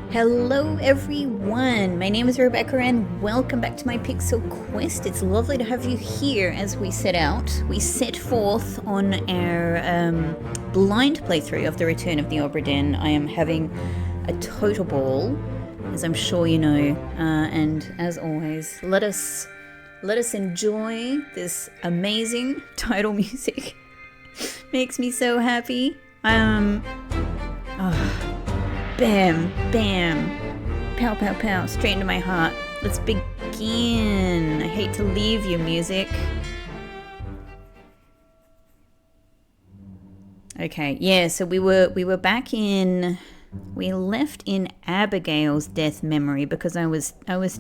Hello everyone, my name is Rebecca and welcome back to my Pixel Quest. It's lovely to have you here as we set forth on our blind playthrough of the Return of the Obra Dinn. I am having a total ball, as I'm sure you know, and as always, let us enjoy this amazing title music. Makes me so happy. Bam, bam, pow, pow, pow, straight into my heart. Let's begin. I hate to leave you, music. Okay, yeah, so we were back in. We left in Abigail's death memory because I was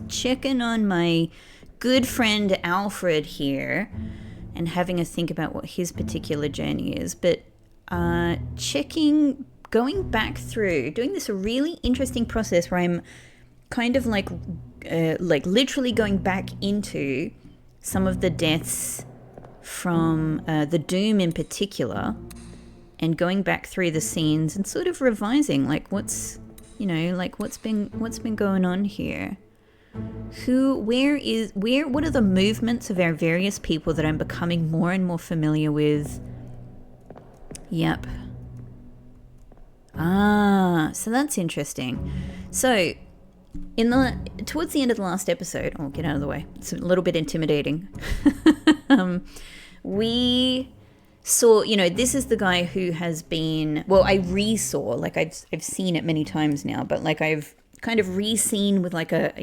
checking on my good friend Alfred here and having a think about what his particular journey is, but going back through, doing this really interesting process where I'm kind of like literally going back into some of the deaths from the Doom in particular, and going back through the scenes and sort of revising like what's been going on here. What are the movements of our various people that I'm becoming more and more familiar with? Yep. So that's interesting. So, towards the end of the last episode, I'll get out of the way. It's a little bit intimidating. We saw, this is the guy who has been. Well, I re-saw, like I've seen it many times now, but like I've kind of re-seen with like a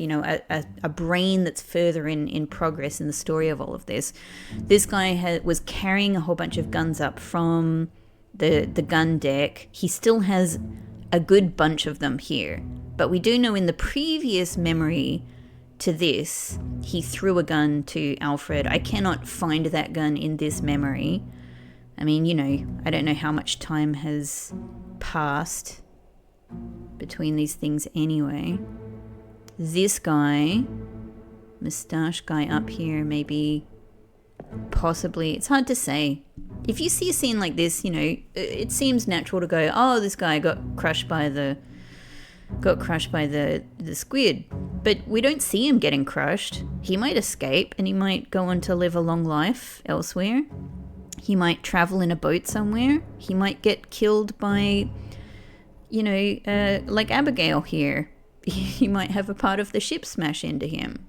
brain that's further in progress in the story of all of this. This guy was carrying a whole bunch of guns up from the gun deck. He still has a good bunch of them here, but we do know in the previous memory to this, he threw a gun to Alfred. I cannot find that gun in this memory. I mean, I don't know how much time has passed between these things anyway. This guy, moustache guy up here, maybe, possibly, it's hard to say. If you see a scene like this, it seems natural to go, oh, this guy got crushed by the squid. But we don't see him getting crushed. He might escape and he might go on to live a long life elsewhere. He might travel in a boat somewhere. He might get killed by, like Abigail here. He might have a part of the ship smash into him.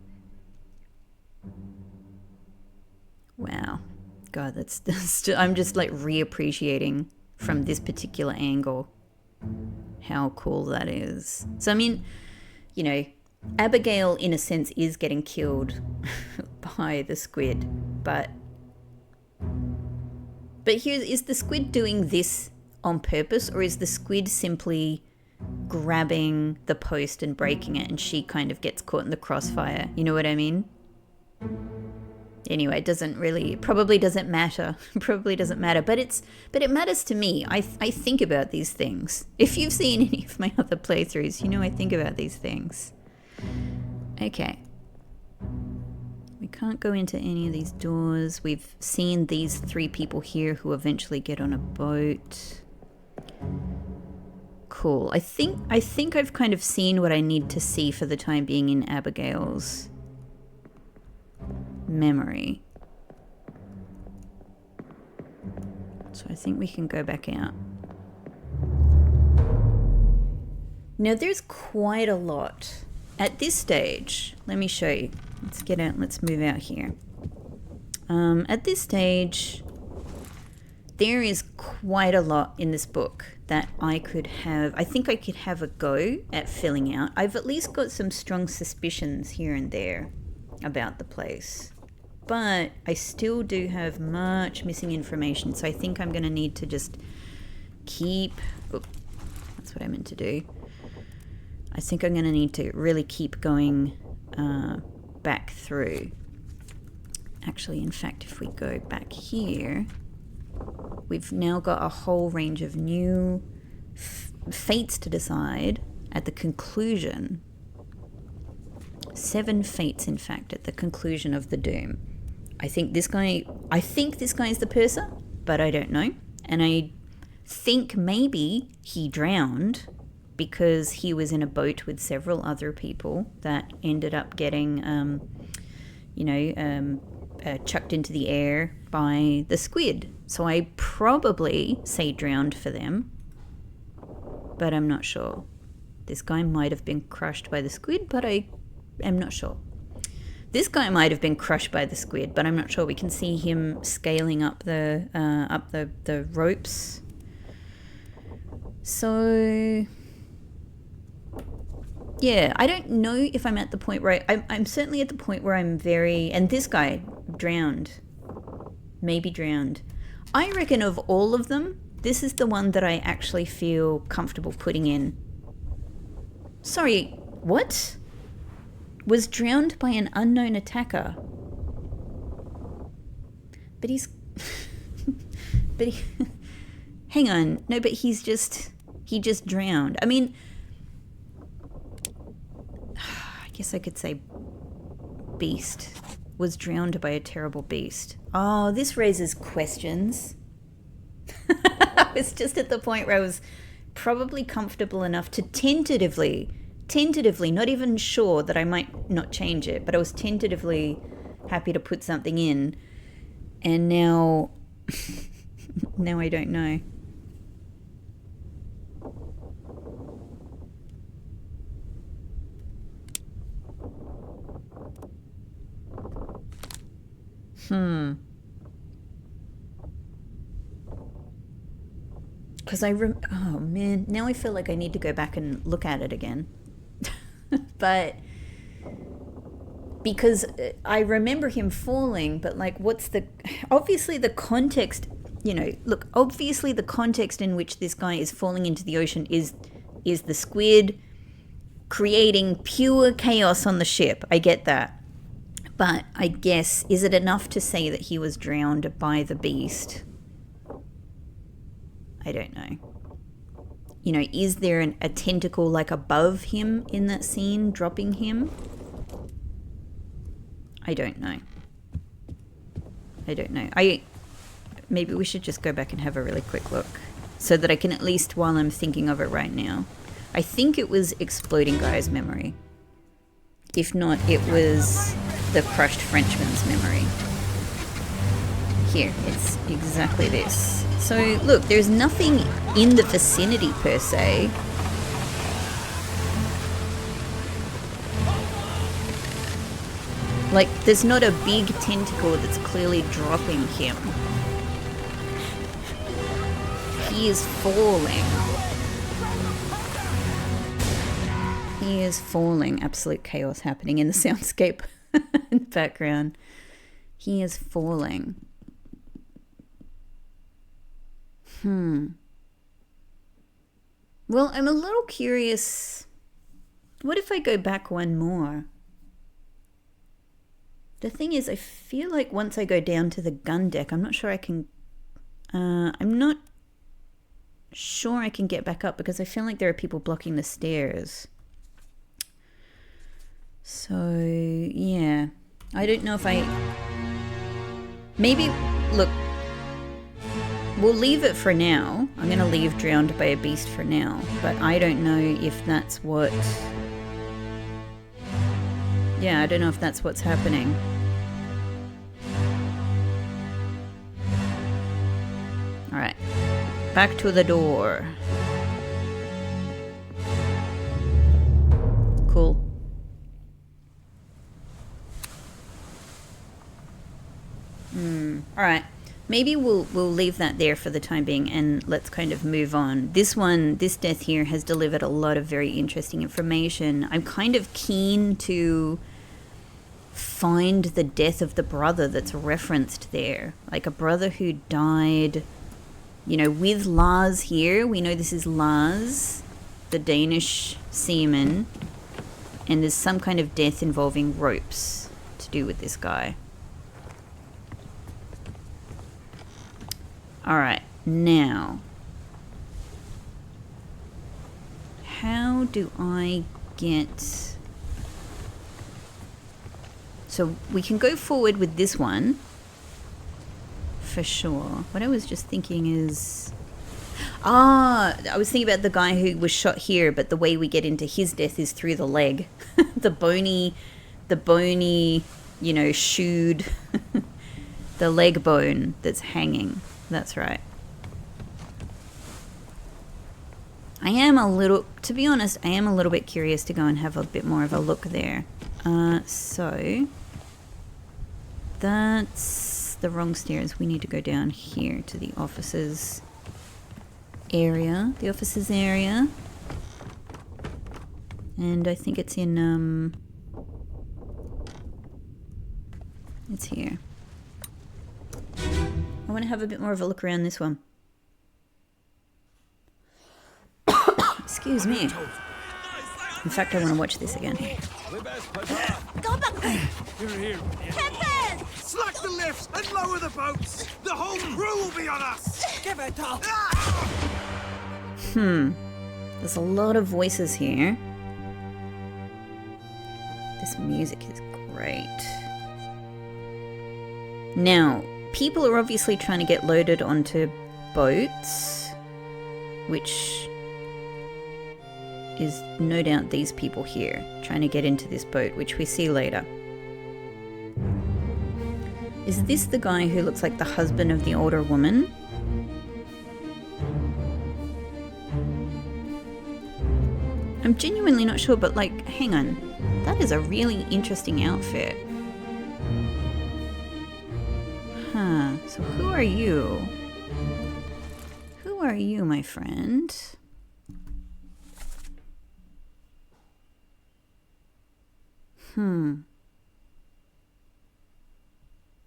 Wow. God, that's I'm just like reappreciating from this particular angle how cool that is. So, I mean, Abigail in a sense is getting killed by the squid, but here, is the squid doing this on purpose, or is the squid simply grabbing the post and breaking it and she kind of gets caught in the crossfire? You know what I mean? Anyway, it probably doesn't matter. But it matters to me. I think about these things. If you've seen any of my other playthroughs, I think about these things. Okay. We can't go into any of these doors. We've seen these three people here who eventually get on a boat. Cool. I think I've kind of seen what I need to see for the time being in Abigail's memory. So I think we can go back out. Now there's quite a lot. At this stage, let me show you. Let's get out, let's move out here. At this stage, there is quite a lot in this book that I think I could have a go at filling out. I've at least got some strong suspicions here and there about the place. But I still do have much missing information, so I think I'm going to need to just that's what I meant to do. I think I'm going to need to really keep going back through. Actually, in fact, if we go back here, we've now got a whole range of new fates to decide at the conclusion. 7 fates, in fact, at the conclusion of the Doom. I think this guy is the purser, but I don't know. And I think maybe he drowned because he was in a boat with several other people that ended up getting, chucked into the air by the squid. So I probably say drowned for them, but I'm not sure. This guy might have been crushed by the squid, but I am not sure. This guy might have been crushed by the squid, but I'm not sure. We can see him scaling up the ropes. So yeah, I don't know if I'm at the point where I'm certainly at the point where I'm very, and this guy drowned, maybe drowned. I reckon of all of them, this is the one that I actually feel comfortable putting in. Sorry, what? Was drowned by an unknown attacker. But he's... hang on. No, but he just drowned. I mean... I guess I could say beast. Was drowned by a terrible beast. Oh, this raises questions. I was just at the point where I was probably comfortable enough to tentatively, not even sure that I might not change it, but I was tentatively happy to put something in. And now, now I don't know. Because oh man, now I feel like I need to go back and look at it again. But because I remember him falling, but like obviously the context, look, obviously the context in which this guy is falling into the ocean is the squid creating pure chaos on the ship. I get that. But I guess, is it enough to say that he was drowned by the beast? I don't know. Is there a tentacle like above him in that scene, dropping him? I don't know. Maybe we should just go back and have a really quick look so that I can at least, while I'm thinking of it right now. I think it was Exploding Guy's memory. If not, it was the Crushed Frenchman's memory. Here, it's exactly this. So, look, there's nothing in the vicinity per se. Like, there's not a big tentacle that's clearly dropping him. He is falling. He is falling. Absolute chaos happening in the soundscape in the background. He is falling. Well, I'm a little curious. What if I go back one more? The thing is, I feel like once I go down to the gun deck, I'm not sure I can... I'm not sure I can get back up because I feel like there are people blocking the stairs. So, yeah. I don't know if I... Maybe... Look... We'll leave it for now. I'm going to leave drowned by a beast for now. But I don't know if that's what... Yeah, I don't know if that's what's happening. Alright. Back to the door. Cool. Alright. Maybe we'll leave that there for the time being and let's kind of move on. This death here has delivered a lot of very interesting information. I'm kind of keen to find the death of the brother that's referenced there. Like a brother who died, with Lars here. We know this is Lars, the Danish seaman. And there's some kind of death involving ropes to do with this guy. Alright, now, how do I get... So we can go forward with this one, for sure. What I was just thinking is... I was thinking about the guy who was shot here, but the way we get into his death is through the leg. the bony, shoed, the leg bone that's hanging. That's right. To be honest, I am a little bit curious to go and have a bit more of a look there. So, that's the wrong stairs. We need to go down here to the offices area. And I think it's in, it's here. I want to have a bit more of a look around this one. Excuse me. In fact, I want to watch this again. Go back! Here. Captain! Slack the lifts and lower the boats! The whole crew will be on us! Give it up! There's a lot of voices here. This music is great. Now, people are obviously trying to get loaded onto boats, which is no doubt these people here trying to get into this boat, which we see later. Is this the guy who looks like the husband of the older woman? I'm genuinely not sure, but like, hang on. That is a really interesting outfit. So who are you? Who are you, my friend?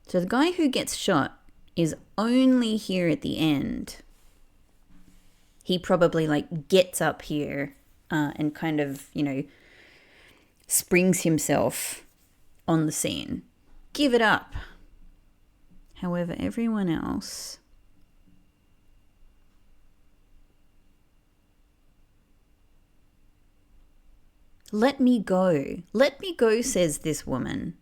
So the guy who gets shot is only here at the end. He probably like gets up here and kind of, springs himself on the scene. Give it up. However, everyone else... Let me go. Let me go, says this woman.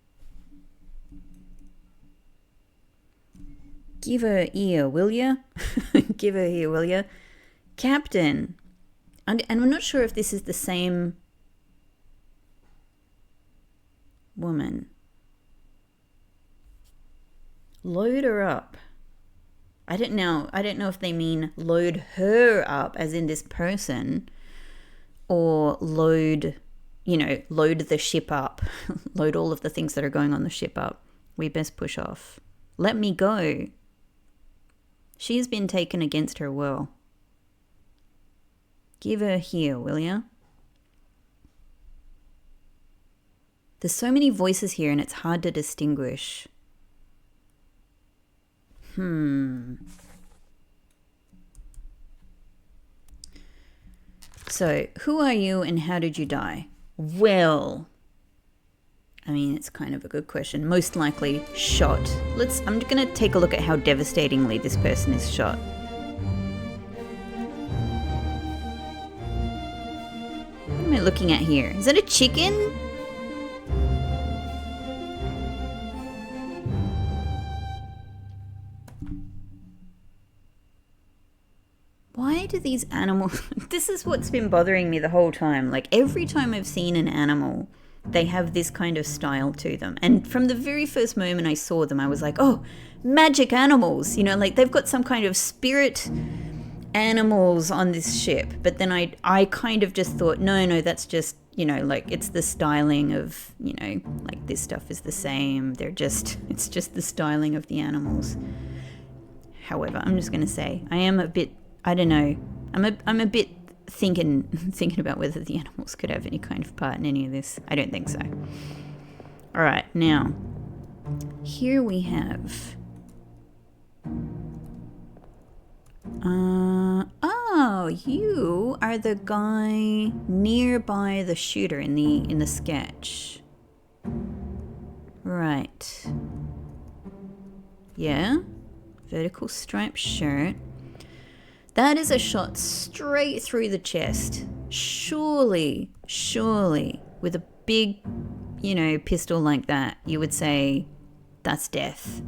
Give her ear, will ya? Give her ear, will ya? Captain. And I'm not sure if this is the same woman. Load her up. I don't know if they mean load her up, as in this person, or load the ship up. Load all of the things that are going on the ship up. We best push off. Let me go. She's been taken against her will. Give her here, will ya? There's so many voices here and it's hard to distinguish. So, who are you and how did you die? Well, I mean, it's kind of a good question. Most likely shot. I'm going to take a look at how devastatingly this person is shot. What am I looking at here? Is that a chicken? Why do these animals... This is what's been bothering me the whole time. Like, every time I've seen an animal, they have this kind of style to them. And from the very first moment I saw them, I was like, oh, magic animals. Like they've got some kind of spirit animals on this ship. But then I kind of just thought, no, that's just, like it's the styling of, like this stuff is the same. It's just the styling of the animals. However, I'm just going to say, I am a bit... I don't know. I'm a bit thinking about whether the animals could have any kind of part in any of this. I don't think so. All right, now here we have. You are the guy nearby the shooter in the sketch, right? Yeah, vertical striped shirt. That is a shot straight through the chest. Surely, with a big, pistol like that, you would say that's death.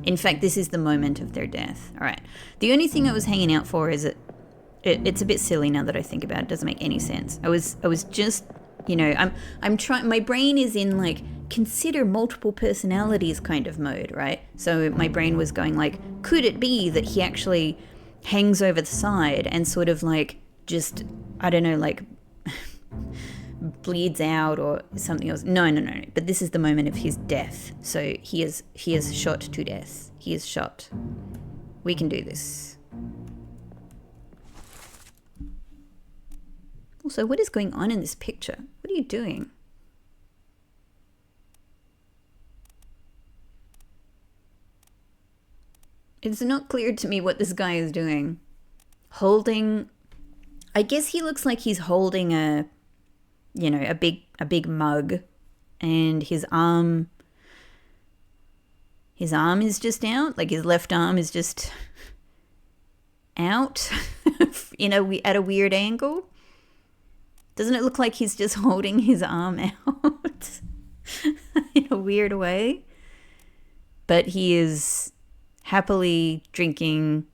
In fact, this is the moment of their death. All right. The only thing I was hanging out for is that it's a bit silly now that I think about it. It doesn't make any sense. I was just, I'm trying, my brain is in like consider multiple personalities kind of mode, right? So my brain was going like, could it be that he actually hangs over the side and sort of like just, I don't know, like bleeds out or something else? No. But this is the moment of his death. So he is shot to death. He is shot. We can do this. Also, what is going on in this picture? What are you doing? It's not clear to me what this guy is doing. Holding, I guess he looks like he's holding a big mug, and his arm is just out, like his left arm is just out at a weird angle. Doesn't it look like he's just holding his arm out in a weird way? But he is happily drinking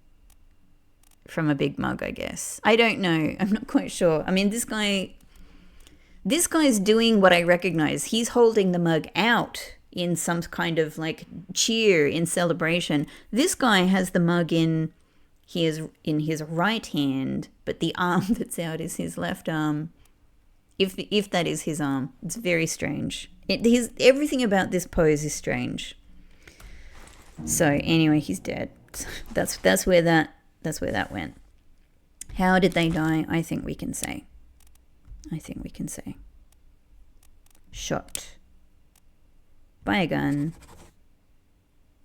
from a big mug, I guess. I don't know. I'm not quite sure. I mean, this guy's doing what I recognize. He's holding the mug out in some kind of like cheer, in celebration. This guy has the mug in his right hand, but the arm that's out is his left arm. If that is his arm. It's very strange. Everything about this pose is strange. So anyway, he's dead. That's where that went. How did they die? I think we can say. Shot by a gun.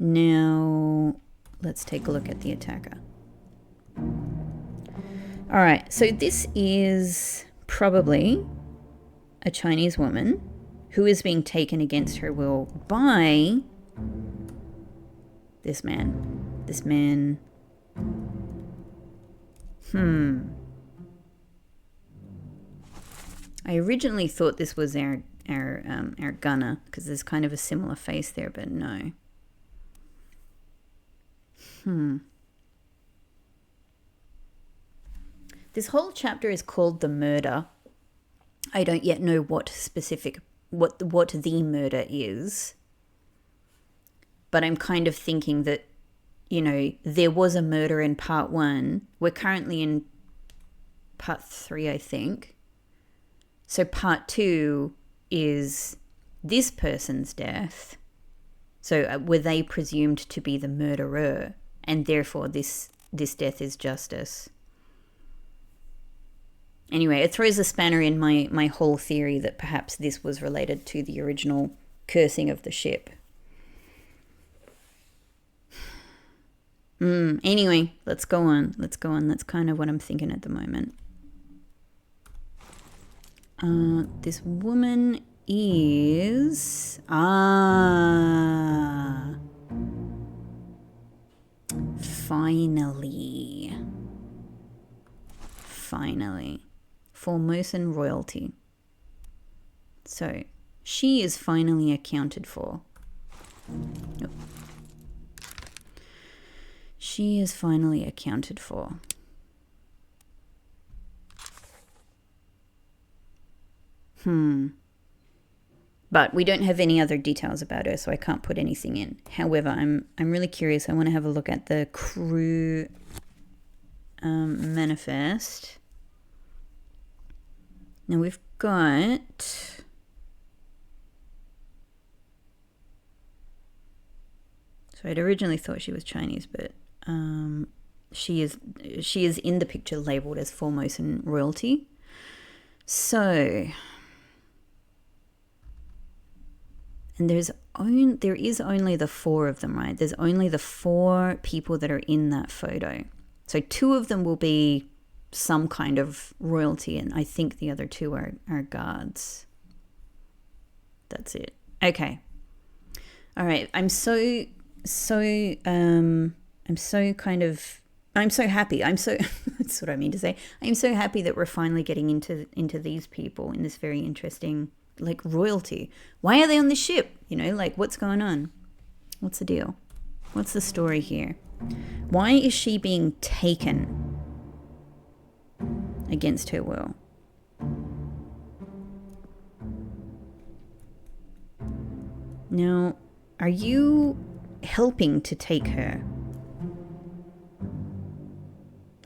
Now let's take a look at the attacker. All right, so this is probably a Chinese woman who is being taken against her will by this man. I originally thought this was our gunner, because there's kind of a similar face there, but no. This whole chapter is called The Murder. I don't yet know what the murder is. But I'm kind of thinking that, there was a murder in part 1. We're currently in part 3, I think. So part 2 is this person's death. So were they presumed to be the murderer? And therefore this death is justice. Anyway, it throws a spanner in my whole theory that perhaps this was related to the original cursing of the ship. Anyway, let's go on. That's kind of what I'm thinking at the moment. This woman is... Finally. Formosan royalty. So, she is finally accounted for. Oh. She is finally accounted for. But we don't have any other details about her, so I can't put anything in. However, I'm really curious. I want to have a look at the crew manifest. Now we've got... So I'd originally thought she was Chinese, but she is in the picture labeled as Formosan royalty. So, and there is only the 4 of them, right? There's only the 4 people that are in that photo. So 2 of them will be some kind of royalty, and I think the other 2 are guards. That's it. Okay. All right. I'm so happy. That's what I mean to say. I'm so happy that we're finally getting into these people in this very interesting, like, royalty. Why are they on the ship? Like, what's going on? What's the deal? What's the story here? Why is she being taken? against her will. Now, are you helping to take her?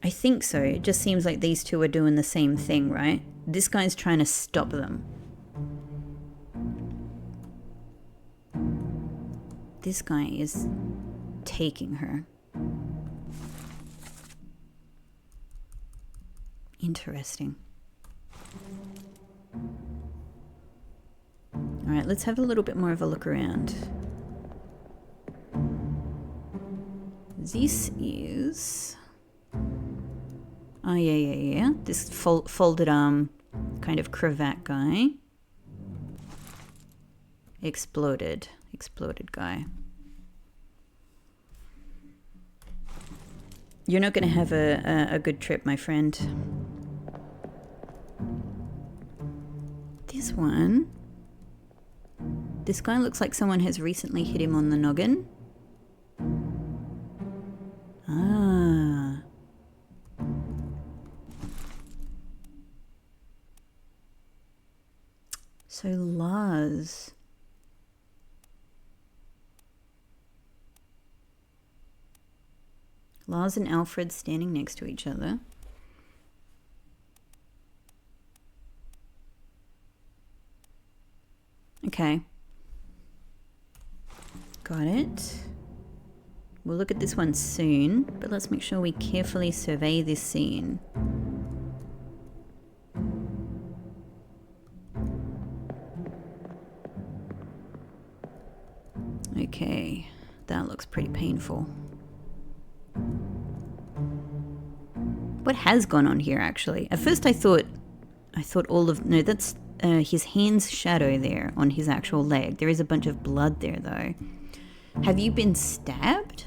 I think so. It just seems like these two are doing the same thing, right? This guy's trying to stop them. This guy is taking her. Interesting. All right, let's have a little bit more of a look around. This is... Oh, yeah. This folded arm kind of cravat guy. Exploded guy. You're not going to have a good trip, my friend. This one... This guy looks like someone has recently hit him on the noggin. Ah. So Lars. Lars and Alfred standing next to each other. Okay. Got it. We'll look at this one soon, but let's make sure we carefully survey this scene. Okay, that looks pretty painful. What has gone on here, actually? At first I thought all of... No, that's his hand's shadow there on his actual leg. There is a bunch of blood there, though. Have you been stabbed?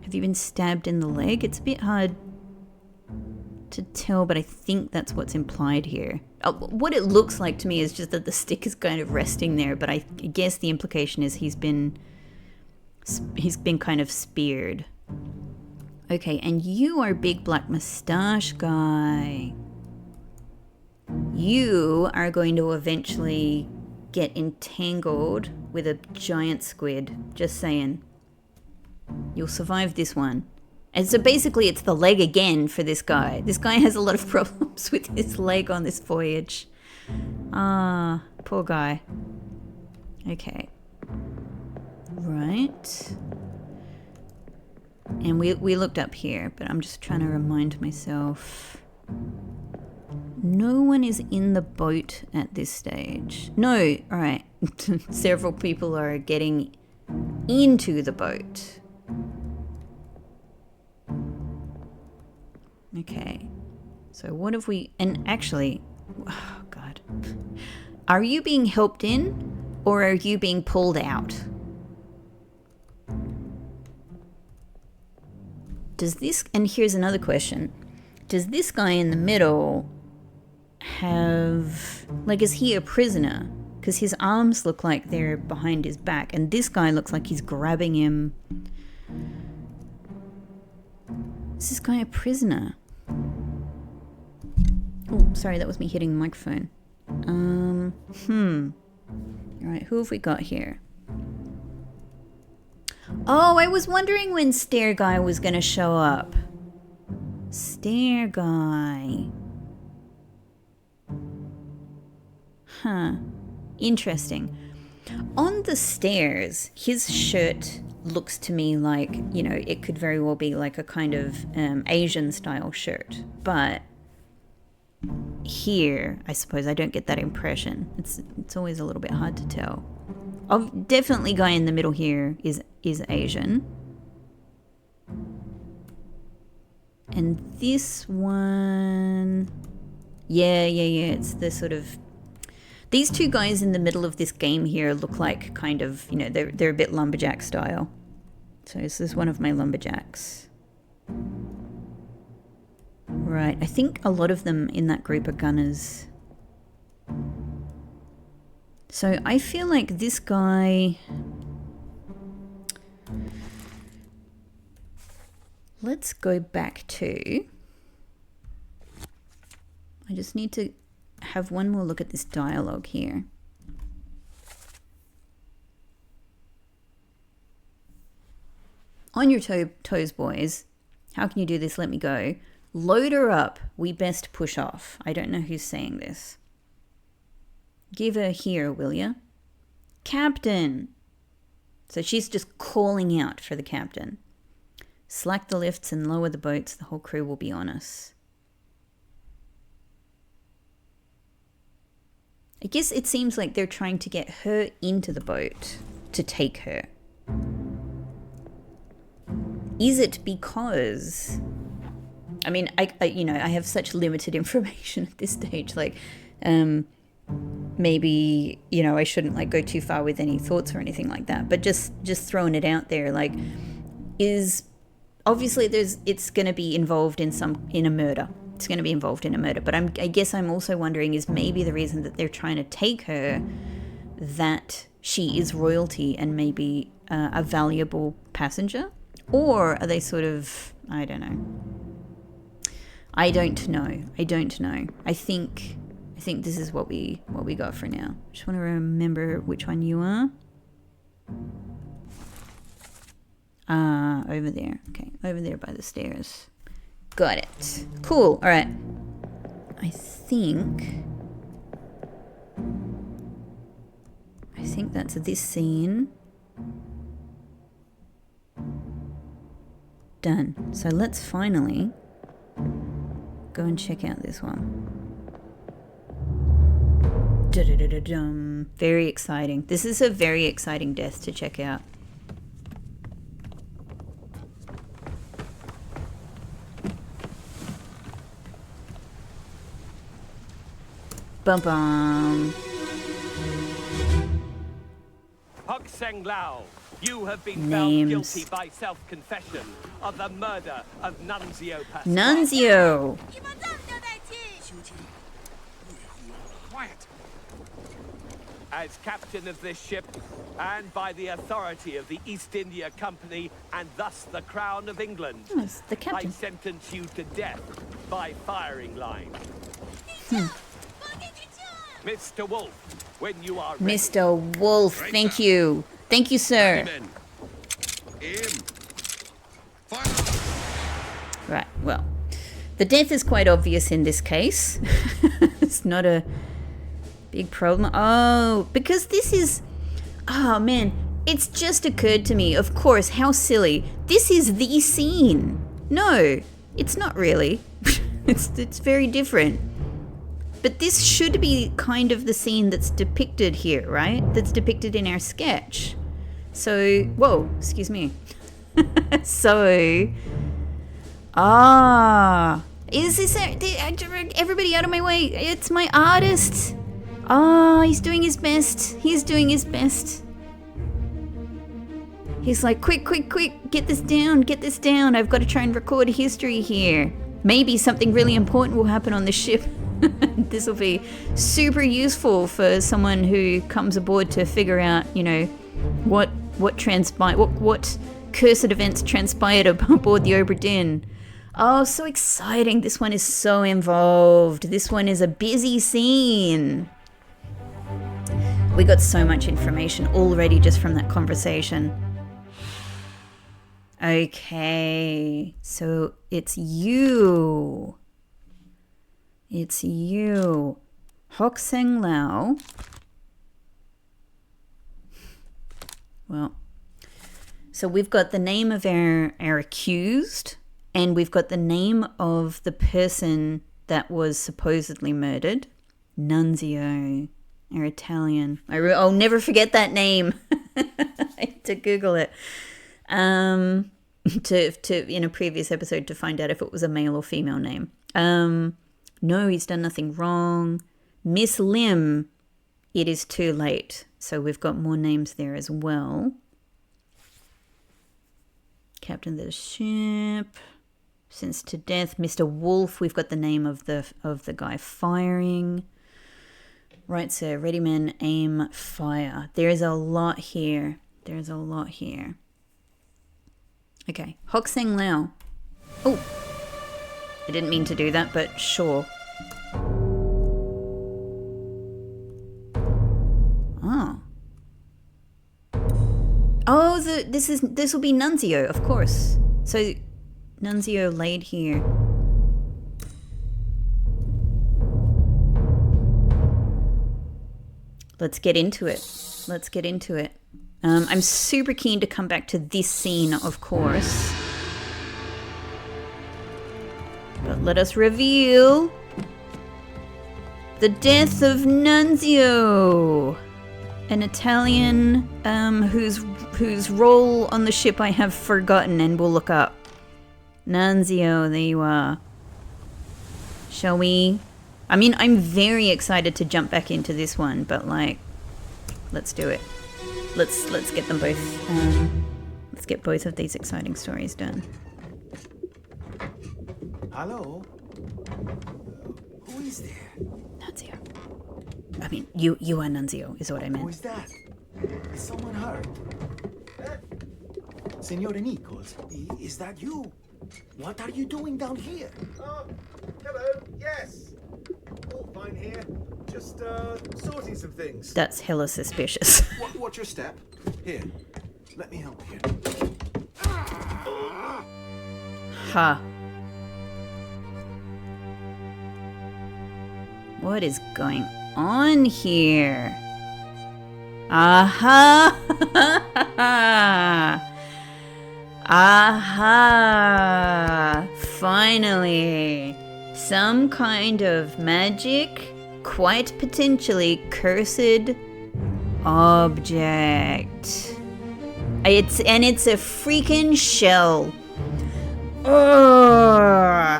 Have you been stabbed in the leg? It's a bit hard to tell, but I think that's what's implied here. What it looks like to me is just that the stick is kind of resting there, but I guess the implication is he's been kind of speared. Okay, and you are big black mustache guy. You are going to eventually get entangled with a giant squid. Just saying. You'll survive this one. And so basically it's the leg again for this guy. This guy has a lot of problems with his leg on this voyage. Ah, poor guy. Okay. Right. And we looked up here, but I'm just trying to remind myself. No one is in the boat at this stage. No, all right. Several people are getting into the boat. Okay. So what have we... And actually... Oh, God. Are you being helped in or are you being pulled out? Does this... And here's another question. Does this guy in the middle have... Like, is he a prisoner? Because his arms look like they're behind his back. And this guy looks like he's grabbing him. Is this guy a prisoner? Oh, sorry, that was me hitting the microphone. Alright, who have we got here? Oh, I was wondering when Stair Guy was going to show up. Stair Guy. Huh. Interesting. On the stairs, his shirt looks to me like, you know, it could very well be like a kind of Asian style shirt. But here, I suppose I don't get that impression. It's always a little bit hard to tell. Definitely guy in the middle here is Asian. And this one... Yeah. It's the sort of... These two guys in the middle of this game here look like kind of, you know, they're a bit lumberjack style. So this is one of my lumberjacks. Right, I think a lot of them in that group are gunners. So I feel like this guy... Let's go back to... I just need to have one more look at this dialogue here. On your toes, boys. How can you do this? Let me go. Load her up. We best push off. I don't know who's saying this. Give her here, will ya? Captain. So she's just calling out for the captain. Slack the lifts and lower the boats. The whole crew will be on us. I guess it seems like they're trying to get her into the boat to take her. Is it because... I mean, I have such limited information at this stage. Like, maybe, I shouldn't like go too far with any thoughts or anything like that. But just throwing it out there, like, is obviously it's going to be involved in a murder. It's going to be involved in a murder. But I guess I'm also wondering, is maybe the reason that they're trying to take her that she is royalty and maybe a valuable passenger? Or are they sort of, I don't know. I don't know. I think this is what we got for now. Just want to remember which one you are. Over there. Okay, over there by the stairs. Got it. Cool. All right. I think that's this scene. Done. So let's finally go and check out this one. Da-da-da-da-dum. Very exciting. This is a very exciting death to check out. Bum bum. Hok Seng Lao, you have been found guilty by self-confession of the murder of Nunzio Pascal. Nunzio! Quiet. As captain of this ship, and by the authority of the East India Company, and thus the Crown of England, Oh, it's the captain. I sentence you to death by firing line. Mr. Wolf, when you are ready. Mr. Wolf, thank you. Thank you, sir. Right, well, the death is quite obvious in this case. It's not a big problem. Oh, because this is... Oh, man, it's just occurred to me, of course, how silly. This is the scene. No, it's not really. It's very different. But this should be kind of the scene that's depicted here, right? That's depicted in our sketch. So, whoa, excuse me. So, is this, everybody out of my way, it's my artist. He's doing his best. He's doing his best. He's like, quick, get this down. I've got to try and record history here. Maybe something really important will happen on the ship. This will be super useful for someone who comes aboard to figure out, what cursed events transpired aboard the Obra Dinn. Oh, so exciting. This one is so involved. This one is a busy scene. We got so much information already just from that conversation. Okay, so it's you. It's you. Hok Seng Lao. Well, so we've got the name of our accused, and we've got the name of the person that was supposedly murdered. Nunzio, our Italian. I'll never forget that name. I had to Google it. To in a previous episode to find out if it was a male or female name. No, he's done nothing wrong. Miss Lim, it is too late. So we've got more names there as well. Captain of the ship, sentenced to death. Mr. Wolf, we've got the name of the guy firing. Right, sir. Ready, men, aim, fire. There is a lot here. Okay, Hok Seng Lao. Oh, I didn't mean to do that, but sure. this will be Nunzio, of course. So Nunzio laid here. Let's get into it. Let's get into it. I'm super keen to come back to this scene, of course. But let us reveal the death of Nunzio, an Italian whose role on the ship I have forgotten and will look up. Nunzio, there you are. Shall we? I mean, I'm very excited to jump back into this one, but like, let's do it. Let's get them both. Let's get both of these exciting stories done. Hello? Who is there? Nunzio. I mean, you are Nunzio, is what I Who meant. is that? Is someone hurt? Signore Nichols, is that you? What are you doing down here? Hello, yes. All fine here. Just, sorting some things. That's hella suspicious. Watch your step. Here, let me help you. Ha. What is going on here? Aha! Aha! Finally! Some kind of magic, quite potentially cursed object. It's a freaking shell. Oh,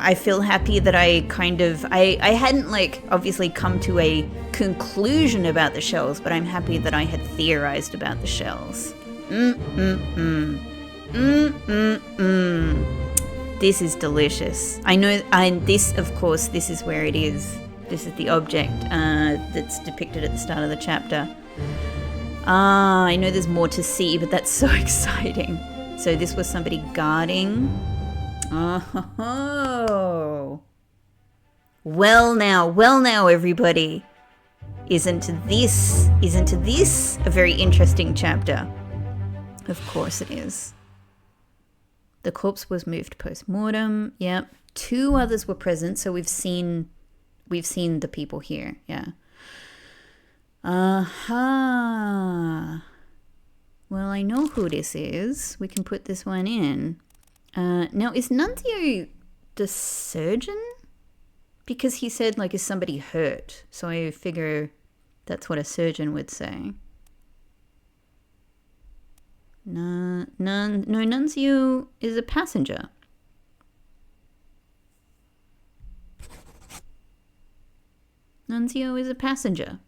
I feel happy that I hadn't like obviously come to a conclusion about the shells, but I'm happy that I had theorized about the shells. This is delicious. I know, this of course, this is where it is. This is the object that's depicted at the start of the chapter. I know there's more to see, but that's so exciting. So this was somebody guarding. Oh. Well now, everybody. Isn't this a very interesting chapter? Of course it is. The corpse was moved post-mortem. Yep. 2 others were present, so we've seen the people here. Yeah. Aha. Well, I know who this is. We can put this one in. Now, is Nunzio the surgeon? Because he said, like, is somebody hurt? So I figure that's what a surgeon would say. No, Nunzio is a passenger. Nunzio is a passenger.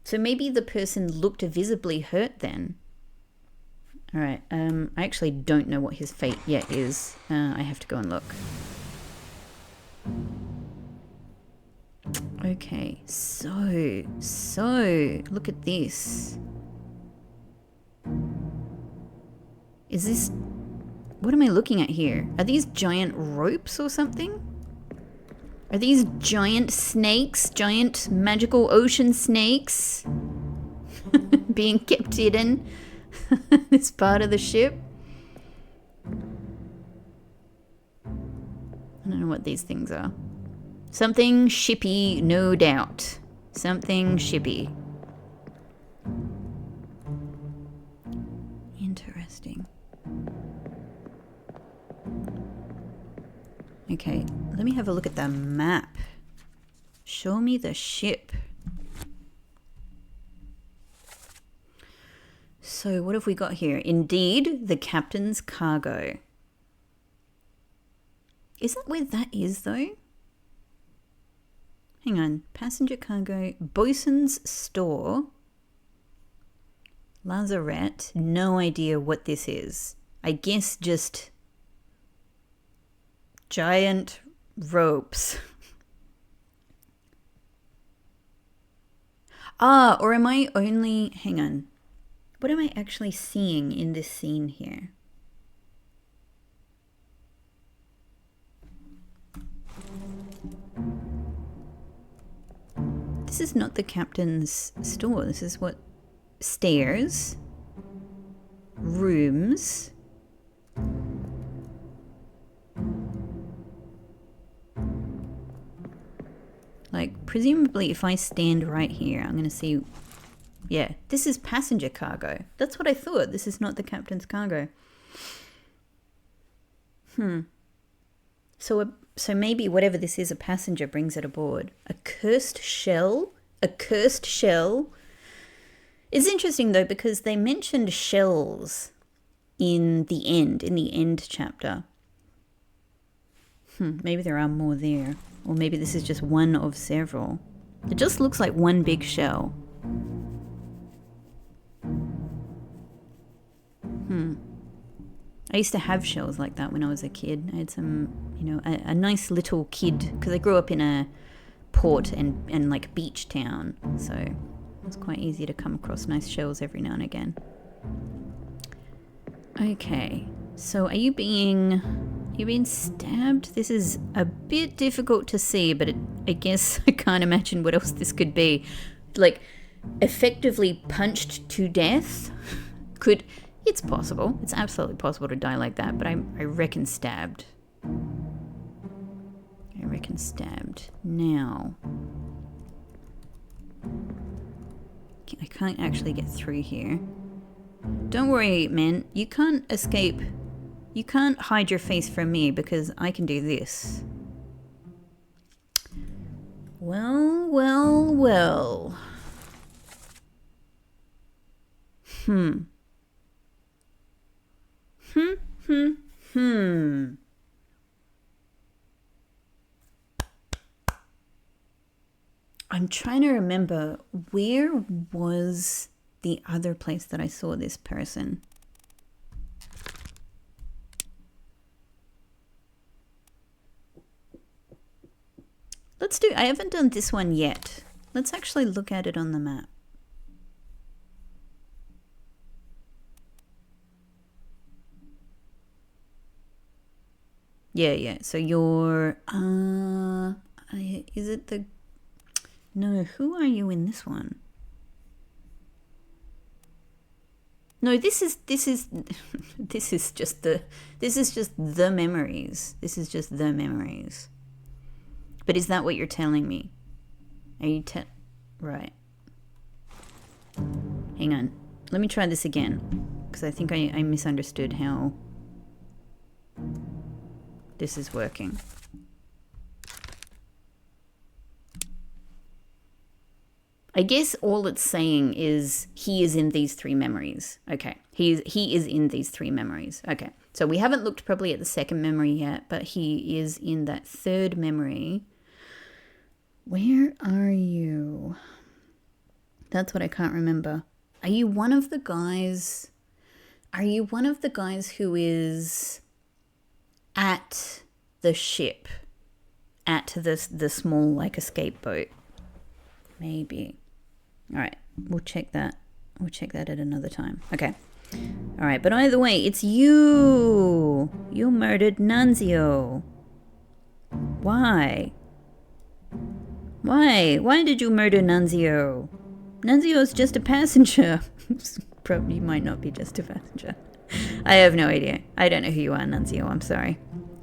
So maybe the person looked visibly hurt then. Alright, I actually don't know what his fate yet is. I have to go and look. Okay, so, look at this. Is this... What am I looking at here? Are these giant ropes or something? Are these giant snakes? Giant magical ocean snakes? Being kept hidden? This part of the ship? I don't know what these things are. Something shippy, no doubt. Something shippy. Interesting. Okay, let me have a look at the map. Show me the ship. So what have we got here? Indeed, the captain's cargo. Is that where that is, though? Hang on. Passenger cargo. Bosun's store. Lazarette. No idea what this is. I guess just giant ropes. Or am I only... Hang on. What am I actually seeing in this scene here? This is not the captain's store. This is what stairs, rooms, like presumably if I stand right here, I'm gonna see, yeah, this is passenger cargo. That's what I thought. This is not the captain's cargo. So maybe whatever this is, a passenger brings it aboard. A cursed shell? A cursed shell? It's interesting though, because they mentioned shells in the end chapter. Maybe there are more there. Or maybe this is just one of several. It just looks like one big shell. I used to have shells like that when I was a kid. I had some, a nice little kid, because I grew up in a port and like beach town. So it was quite easy to come across nice shells every now and again. Okay, so are you being stabbed? This is a bit difficult to see, but I guess I can't imagine what else this could be. Like, effectively punched to death? It's possible. It's absolutely possible to die like that, but I reckon stabbed. I reckon stabbed. Now, I can't actually get through here. Don't worry, man. You can't escape. You can't hide your face from me because I can do this. Well. I'm trying to remember, where was the other place that I saw this person? I haven't done this one yet. Let's actually look at it on the map. Yeah. So you're, is it the, no, who are you in this one? No, this is just the memories. This is just the memories. But is that what you're telling me? Are you right. Hang on. Let me try this again, because I think I misunderstood how this is working. I guess all it's saying is he is in these three memories. Okay. He is in these three memories. Okay. So we haven't looked probably at the second memory yet, but he is in that third memory. Where are you? That's what I can't remember. Are you one of the guys? Are you one of the guys who is at the ship? At the small, like, escape boat? Maybe. All right, we'll check that. We'll check that at another time. Okay. All right, but either way, it's you. You murdered Nunzio. Why? Why did you murder Nunzio? Nunzio's just a passenger. Probably might not be just a passenger. I have no idea. I don't know who you are, Nunzio. I'm sorry.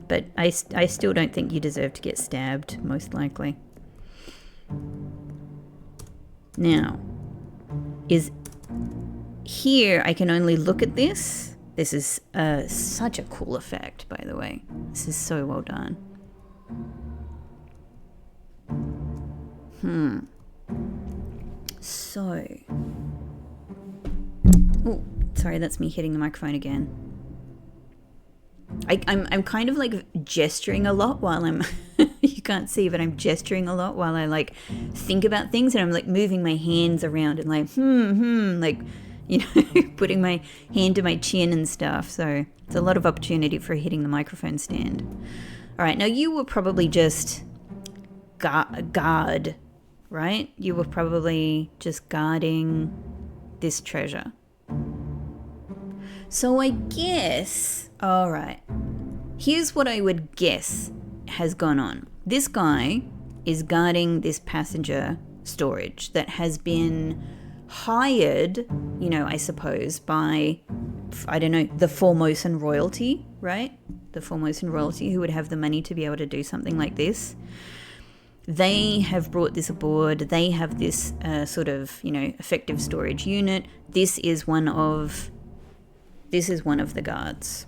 But I still don't think you deserve to get stabbed, most likely. Now, is here I can only look at this. This is such a cool effect, by the way. This is so well done. So, oh, sorry, that's me hitting the microphone again. I'm kind of like gesturing a lot while I'm you can't see, but I'm gesturing a lot while I like think about things, and I'm like moving my hands around and like like, you know, putting my hand to my chin and stuff. So it's a lot of opportunity for hitting the microphone stand. All right, now you were probably just guard, right? You were probably just guarding this treasure. So I guess, all right, here's what I would guess has gone on. This guy is guarding this passenger storage that has been hired, you know, I suppose, by, I don't know, the Formosan royalty, right? The Formosan royalty who would have the money to be able to do something like this. They have brought this aboard. They have this sort of, you know, effective storage unit. This is one of the guards.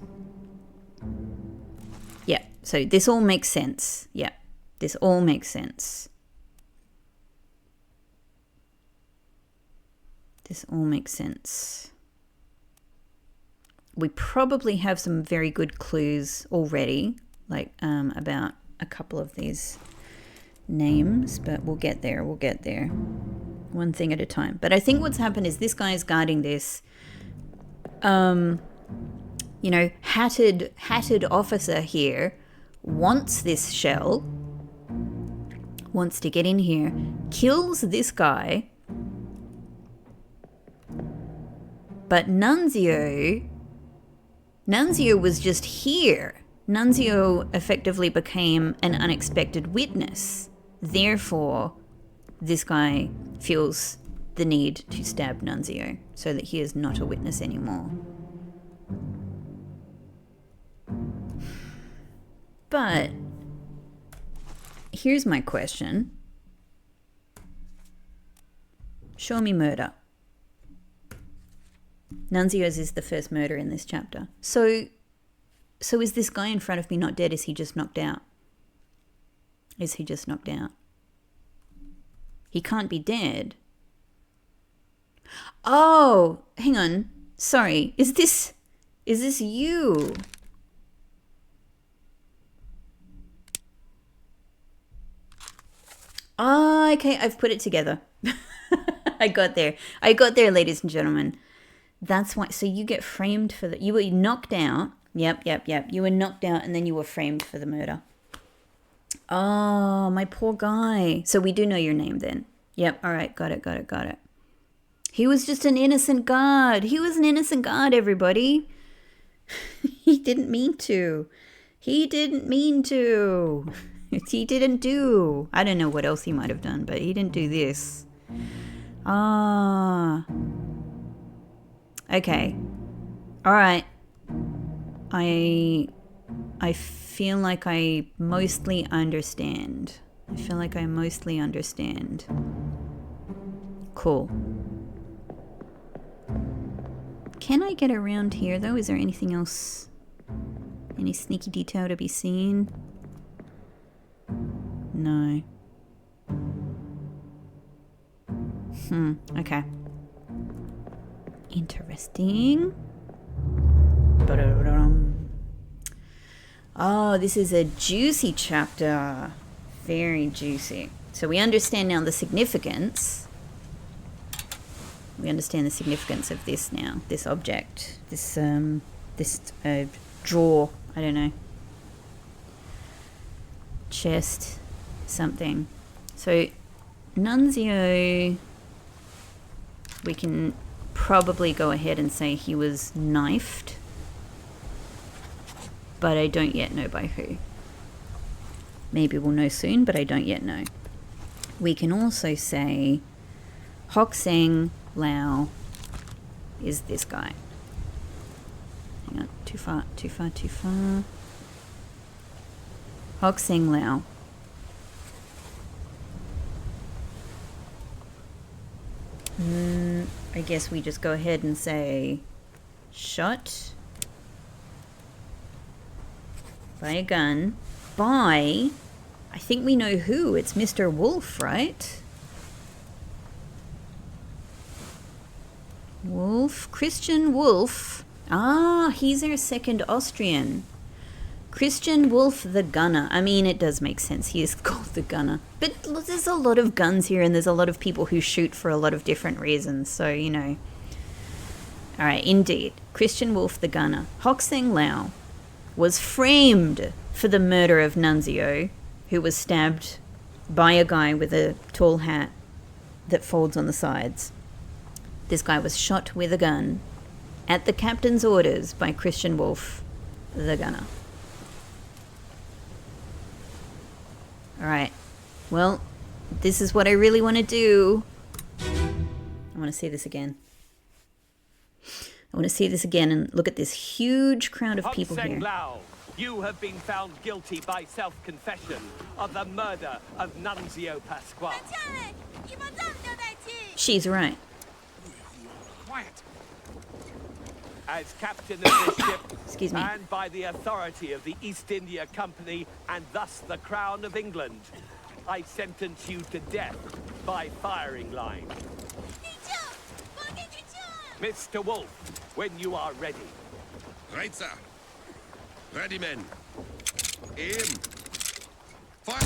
Yeah, so this all makes sense. Yeah, this all makes sense. This all makes sense. We probably have some very good clues already, like about a couple of these names, but we'll get there. We'll get there. One thing at a time. But I think what's happened is this guy is guarding this, you know, hatted officer here wants this shell, wants to get in here, kills this guy, but Nunzio was just here. Nunzio effectively became an unexpected witness. Therefore, this guy feels the need to stab Nunzio so that he is not a witness anymore. But here's my question. Show me murder. Nunzio's is the first murder in this chapter. So is this guy in front of me not dead? Is he just knocked out? Is he just knocked out? He can't be dead. Oh, hang on. Sorry. Is this you? Oh, okay, I've put it together. I got there, ladies and gentlemen. That's why. So you get framed for the. You were knocked out. Yep. You were knocked out, and then you were framed for the murder. Oh, my poor guy. So we do know your name then. Yep. All right. Got it. He was just an innocent guard. He was an innocent guard, everybody. He didn't mean to. He didn't do. I don't know what else he might have done, but he didn't do this. Ah. Okay. All right. I feel like I mostly understand. Cool. Can I get around here, though? Is there anything else? Any sneaky detail to be seen? No. Okay. Interesting. Oh, this is a juicy chapter. Very juicy. So we understand now the significance. We understand the significance of this now. This object. This drawer. I don't know. Chest. Something. So Nunzio, we can probably go ahead and say he was knifed, but I don't yet know by who. Maybe we'll know soon, but I don't yet know. We can also say Hokseng Lao is this guy. Hang on, too far. Hokseng Lao. I guess we just go ahead and say shot by a gun by, I think we know who. It's Mr. Wolf, right? Wolf, Christian Wolf. Ah, he's our second Austrian. Christian Wolf the Gunner. I mean, it does make sense. He is called the Gunner. But there's a lot of guns here, and there's a lot of people who shoot for a lot of different reasons. So, you know. Alright, indeed. Christian Wolf the Gunner. Hokseng Lao was framed for the murder of Nunzio, who was stabbed by a guy with a tall hat that folds on the sides. This guy was shot with a gun at the captain's orders by Christian Wolf the Gunner. Alright, well, this is what I really want to do. I want to see this again. I want to see this again and look at this huge crowd of people here. Lao, you have been found guilty by self-confession of the murder of Nunzio Pasquale. She's right. Quiet. As captain of this ship, Excuse me. and by the authority of the East India Company, and thus the Crown of England, I sentence you to death by firing line. Mr. Wolf, when you are ready. Right, sir. Ready, men. Aim. Fire!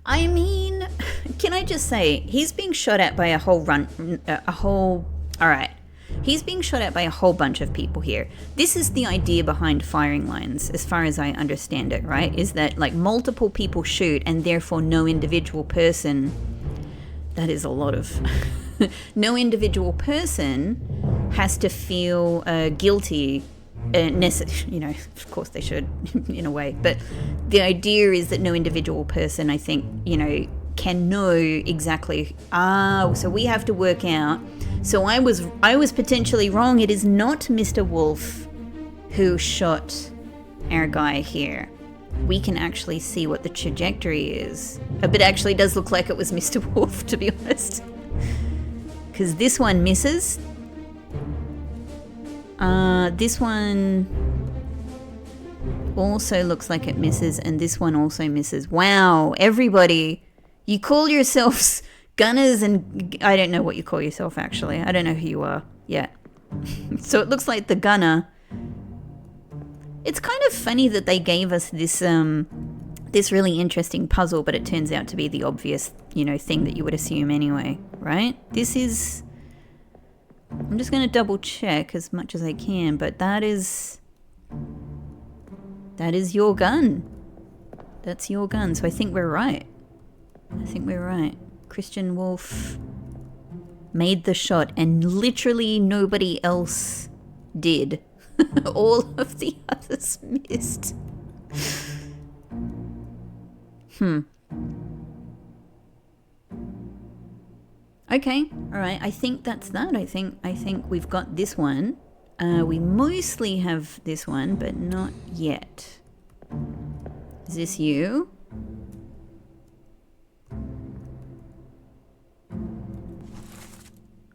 I mean, can I just say, he's being shot at by alright. He's being shot at by a whole bunch of people here. This is the idea behind firing lines, as far as I understand it, right? Is that, like, multiple people shoot and therefore no individual person... That is a lot of... no individual person has to feel guilty. Of course they should, in a way. But the idea is that no individual person, I think, can know exactly. So we have to work out. So I was potentially wrong. It is not Mr. Wolf who shot our guy here. We can actually see what the trajectory is. But it actually does look like it was Mr. Wolf, to be honest. Because this one misses. This one also looks like it misses, and this one also misses. Wow, everybody, you call yourselves gunners, and I don't know what you call yourself, actually. I don't know who you are yet. So it looks like the gunner. It's kind of funny that they gave us this this really interesting puzzle, but it turns out to be the obvious, thing that you would assume anyway, right? This is... I'm just going to double check as much as I can, but that is your gun. That's your gun, so I think we're right. Christian Wolf made the shot, and literally nobody else did. All of the others missed. Okay, all right. I think that's that. I think we've got this one. We mostly have this one, but not yet. Is this you?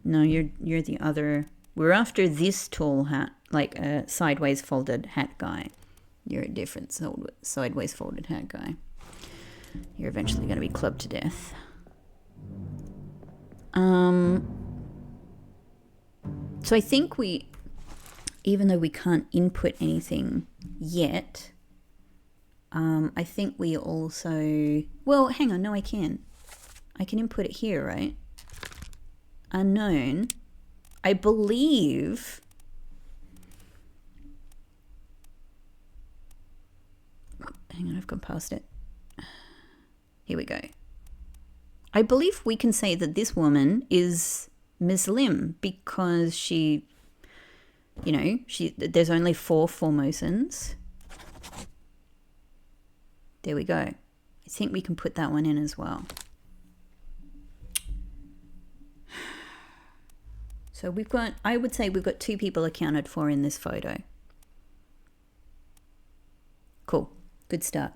No, you're the other. We're after this tall hat, like a sideways folded hat guy. You're a different sideways folded hat guy. You're eventually going to be clubbed to death. So I think even though we can't input anything yet, I think we also, well, hang on, no, I can input it here, right? Unknown, I believe. Hang on, I've gone past it. Here we go. I believe we can say that this woman is Ms. Lim because she, there's only 4 Formosans. There we go. I think we can put that one in as well. So I would say we've got 2 people accounted for in this photo. Cool. Good start.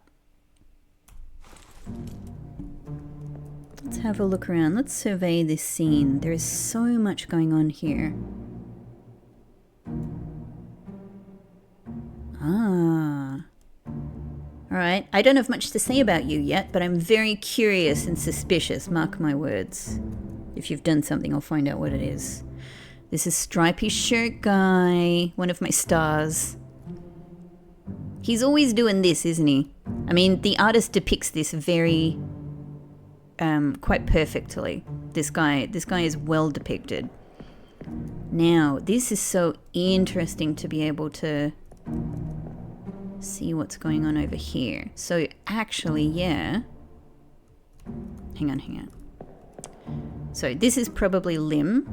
Let's have a look around. Let's survey this scene. There is so much going on here. Alright, I don't have much to say about you yet, but I'm very curious and suspicious, mark my words. If you've done something, I'll find out what it is. This is Stripy Shirt Guy, one of my stars. He's always doing this, isn't he? I mean, the artist depicts this very... quite perfectly. This guy is well depicted. Now, this is so interesting to be able to see what's going on over here. So actually, yeah. Hang on. So this is probably Lim.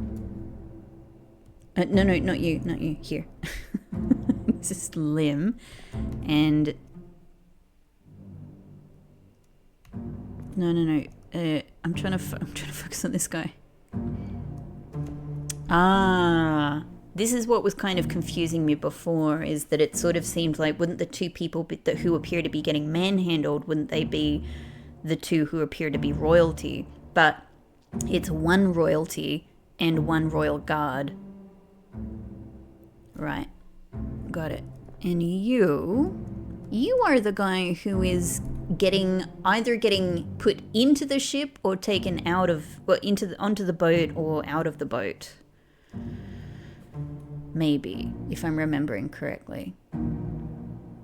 No, not you. Here. This is Lim. And... No. I'm trying to focus on this guy. Ah, this is what was kind of confusing me before, is that it sort of seemed like, wouldn't the two people who appear to be getting manhandled, wouldn't they be the two who appear to be royalty? But it's one royalty and one royal guard. Right. Got it. And you are the guy who is either getting put into the ship or taken out of, well, onto the boat or out of the boat. Maybe, if I'm remembering correctly.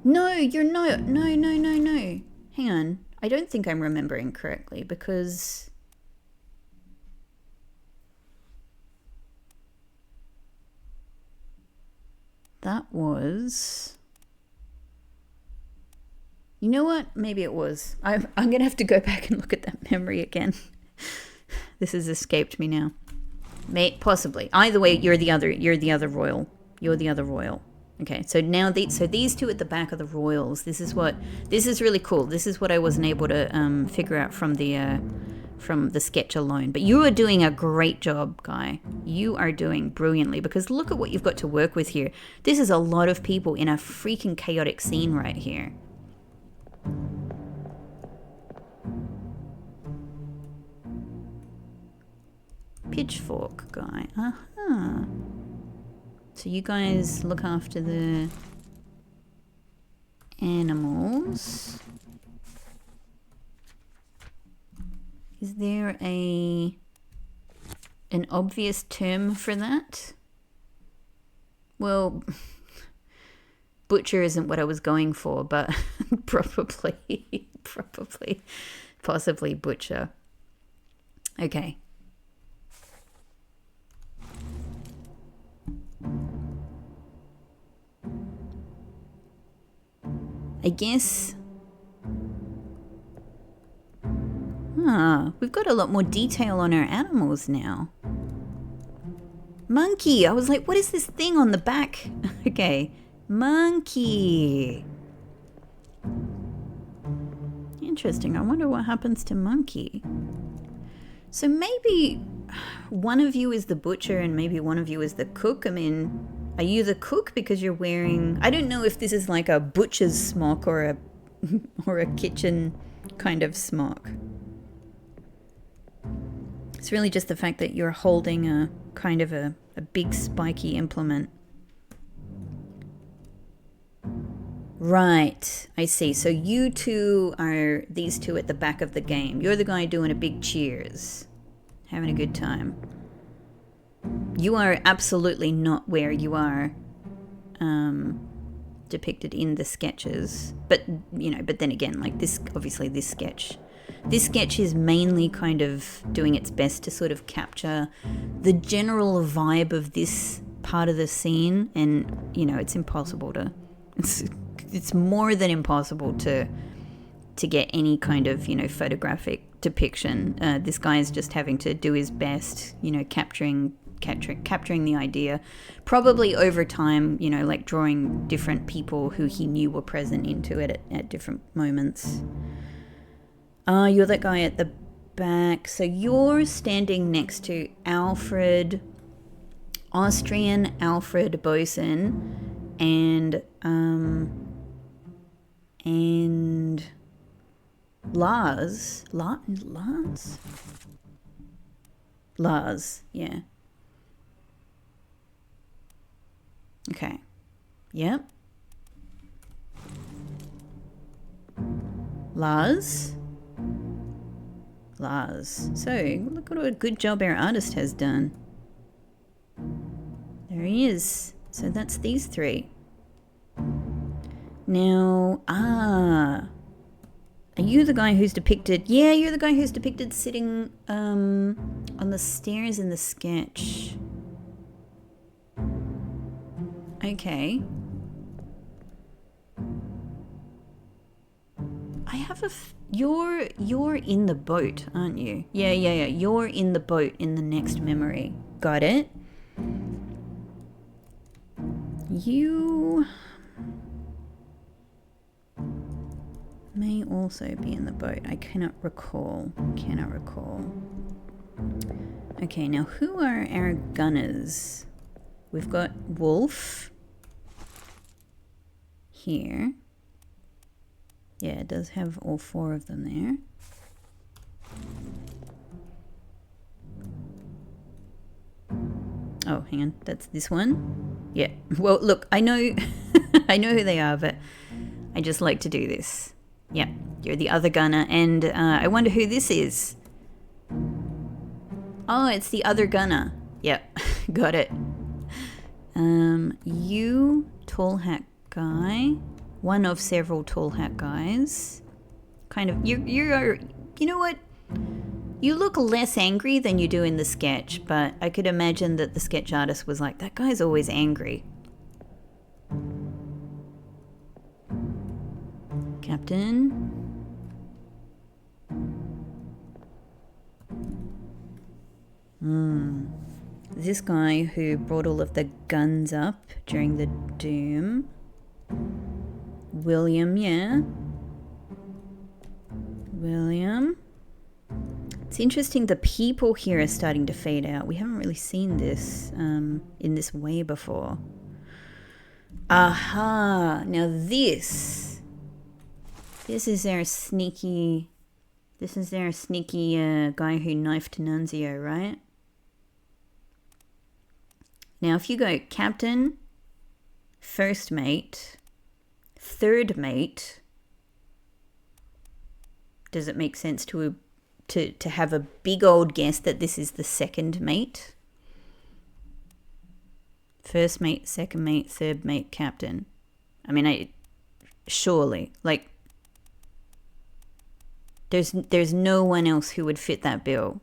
No, you're not. No. Hang on. I don't think I'm remembering correctly, because that was... You know what? Maybe it was. I'm going to have to go back and look at that memory again. This has escaped me now. Possibly. Either way, you're the other royal. You're the other royal. Okay, so now these two at the back of the royals. This is really cool. This is what I wasn't able to figure out from the sketch alone. But you are doing a great job, Guy. You are doing brilliantly, because look at what you've got to work with here. This is a lot of people in a freaking chaotic scene right here. Pitchfork guy. Uh-huh. So you guys look after the animals. Is there an obvious term for that? Well, butcher isn't what I was going for, but possibly butcher. Okay. I guess... we've got a lot more detail on our animals now. Monkey! I was like, what is this thing on the back? Okay. Monkey! Interesting. I wonder what happens to Monkey. So maybe one of you is the butcher and maybe one of you is the cook. I mean... Are you the cook because you're wearing... I don't know if this is like a butcher's smock or a kitchen kind of smock. It's really just the fact that you're holding a kind of a big spiky implement. Right, I see. So you two are these two at the back of the game. You're the guy doing a big cheers. Having a good time. You are absolutely not where you are depicted in the sketches. But, you know, but then again, like this, obviously this sketch is mainly kind of doing its best to sort of capture the general vibe of this part of the scene. And, you know, it's impossible to, it's more than impossible to get any kind of, you know, photographic depiction. This guy is just having to do his best, you know, capturing the idea, probably over time, you know, like drawing different people who he knew were present into it at different moments. You're that guy at the back. So you're standing next to Austrian Alfred Boson, and Lars, yeah. Okay. Yep. Lars. So, look what a good job our artist has done. There he is. So that's these three. Now, are you the guy who's depicted? Yeah, you're the guy who's depicted sitting on the stairs in the sketch. Okay. I have you're in the boat, aren't you? Yeah. You're in the boat in the next memory. Got it. You... may also be in the boat. I cannot recall. Cannot recall. Okay, now who are our gunners? We've got Wolf here. Yeah, it does have all 4 of them there. Oh, hang on. That's this one. Yeah. Well, look, I know I know who they are, but I just like to do this. Yeah, you're the other gunner, and I wonder who this is. Oh, it's the other gunner. Yep, got it. You, tall hat guy. One of several tall hat guys. Kind of, you know what? You look less angry than you do in the sketch, but I could imagine that the sketch artist was like, that guy's always angry. Captain. This guy who brought all of the guns up during the doom. William, yeah. William. It's interesting, the people here are starting to fade out. We haven't really seen this in this way before. Aha! Now this is our sneaky guy who knifed Nunzio, right? Now if you go captain, first mate, third mate, does it make sense to have a big old guess that this is the second mate? First mate, second mate, third mate, captain. I mean, surely, like, there's no one else who would fit that bill.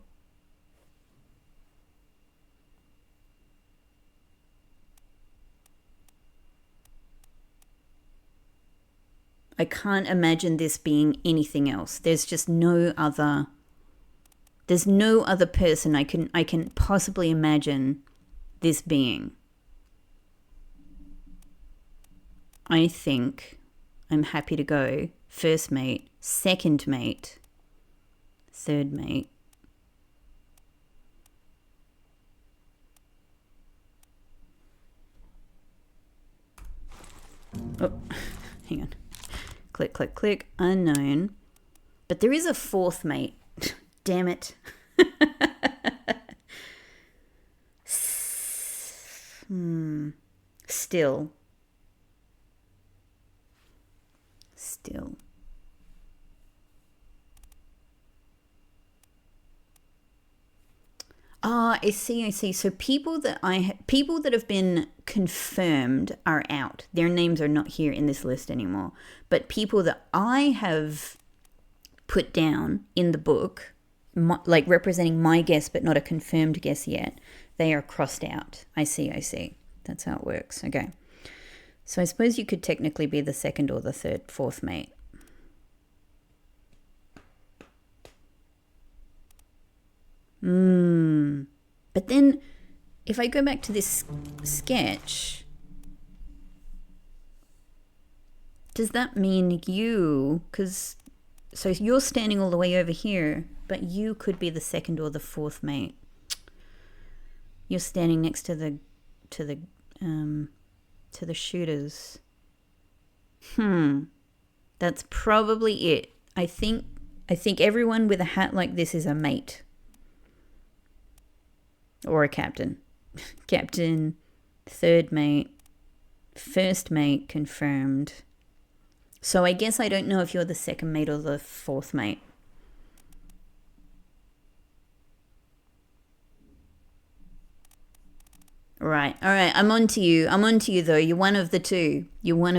I can't imagine this being anything else. There's just no other. There's no other person I can possibly imagine this being. I think I'm happy to go first mate, second mate, third mate. Oh, hang on. Click, click, click. Unknown. But there is a fourth mate. Damn it. Still. Ah, I see. So people that have been confirmed are out. Their names are not here in this list anymore. But people that I have put down in the book, like representing my guess but not a confirmed guess yet, they are crossed out. I see. That's how it works. Okay. So I suppose you could technically be the second or the fourth mate. But then if I go back to this sketch, does that mean you, so you're standing all the way over here, but you could be the second or the fourth mate. You're standing next to the shooters. That's probably it. I think everyone with a hat like this is a mate. Or a captain. Captain, third mate, first mate confirmed. So I guess I don't know if you're the second mate or the fourth mate. Right. All right. I'm on to you though. You're one of the two. One